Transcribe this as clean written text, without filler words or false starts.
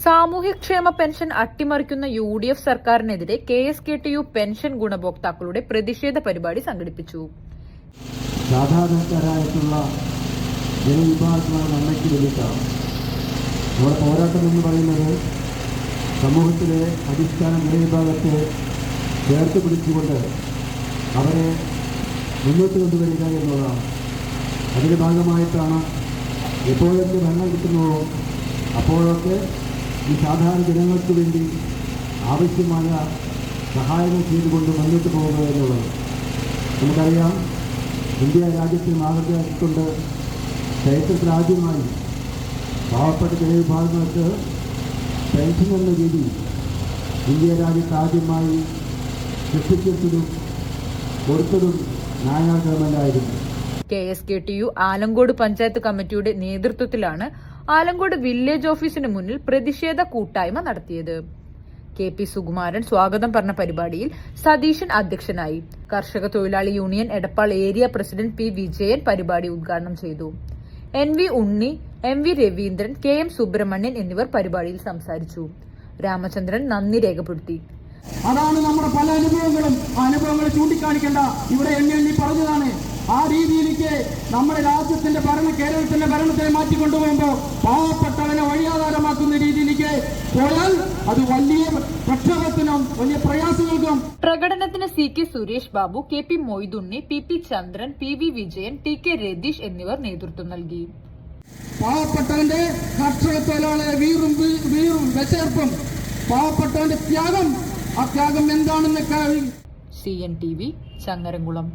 സാമൂഹ്യക്ഷേമ pension അട്ടിമറിക്കുന്ന UDF സർക്കാരിനെതിരെ KSKTU pension ഗുണഭോക്താക്കളുടെ പ്രതിഷേധ പരിപാടി സംഘടിപ്പിച്ചു. സാധാരണക്കാരായിട്ടുള്ള ജനവിഭാഗങ്ങളുടെ നന്മയ്ക്ക് വേണ്ടിയിട്ടാണ് നമ്മുടെ പോരാട്ടം എന്ന് പറയുന്നത്. സമൂഹത്തിലെ അടിസ്ഥാന ജനവിഭാഗത്തെ ചേർത്ത് പിടിച്ചുകൊണ്ട് അവരെ മുന്നോട്ട് കൊണ്ടുവരിക എന്നുള്ളതാണ്. അതിൻ്റെ ഭാഗമായിട്ടാണ് എപ്പോഴൊക്കെ ഭരണം കിട്ടുന്നുവോ അപ്പോഴൊക്കെ ഈ സാധാരണ ജനങ്ങൾക്ക് വേണ്ടി ആവശ്യമായ സഹായങ്ങൾ ചെയ്തുകൊണ്ട് മുന്നോട്ട് പോകുക എന്നുള്ളത്. നമുക്കറിയാം, ഇന്ത്യ രാജ്യത്തെ മാതൃകയാക്കിക്കൊണ്ട് ചരിത്രത്തിൽ ആദ്യമായി പാവപ്പെട്ട ജനവിഭാഗങ്ങൾക്ക് പെൻഷൻ എന്ന രീതി ഇന്ത്യ രാജ്യത്ത് ആദ്യമായി സൃഷ്ടിച്ചതും കൊടുത്തതും നായനാർ ഗവൺമെന്റായിരുന്നു. KSKTU ആലങ്കോട് പഞ്ചായത്ത് കമ്മിറ്റിയുടെ നേതൃത്വത്തിലാണ് ആലങ്കോട് വില്ലേജ് ഓഫീസിന് മുന്നിൽ പ്രതിഷേധ കൂട്ടായ്മ നടത്തിയത്. KP സുകുമാരൻ സ്വാഗതം പറഞ്ഞ പരിപാടിയിൽ സതീശൻ അധ്യക്ഷനായി. കർഷക തൊഴിലാളി union Edappal area president P. Vijayan പരിപാടി ഉദ്ഘാടനം ചെയ്തു. NV ഉണ്ണി, MV രവീന്ദ്രൻ, KM സുബ്രഹ്മണ്യൻ എന്നിവർ പരിപാടിയിൽ സംസാരിച്ചു. രാമചന്ദ്രൻ നന്ദി രേഖപ്പെടുത്തി. അതാണ് നമ്മുടെ പല അനുഭവങ്ങൾ ചൂണ്ടിക്കാണിക്കേണ്ട ഇവിടെ എണ്ണി പറഞ്ഞതാണ്. ആ രീതിയിലേക്ക് നമ്മുടെ രാജ്യത്തിന്റെ കേരളത്തിന്റെ ഭരണത്തെ മാറ്റിക്കൊണ്ടുപോകുമ്പോൾ പാവപ്പെട്ടവനെ വഴിയാധാരമാക്കുന്ന രീതിയിലേക്ക് പോയാൽ അത് വലിയ പ്രക്ഷോഭത്തിനും വലിയ പ്രയാസങ്ങൾക്കും. പ്രകടനത്തിന് CK Suresh Babu, KP Moythunni, PP ചന്ദ്രൻ, PV വിജയൻ, TK രതീഷ് എന്നിവർ നേതൃത്വം നൽകി. പാവപ്പെട്ടവന്റെ കർഷക തൊഴിലാളിയെ വീറും വിശേർപ്പും പാവപ്പെട്ടവന്റെ ത്യാഗം, ആ ത്യാഗം എന്താണെന്ന് CNTV ചങ്ങരംകുളം.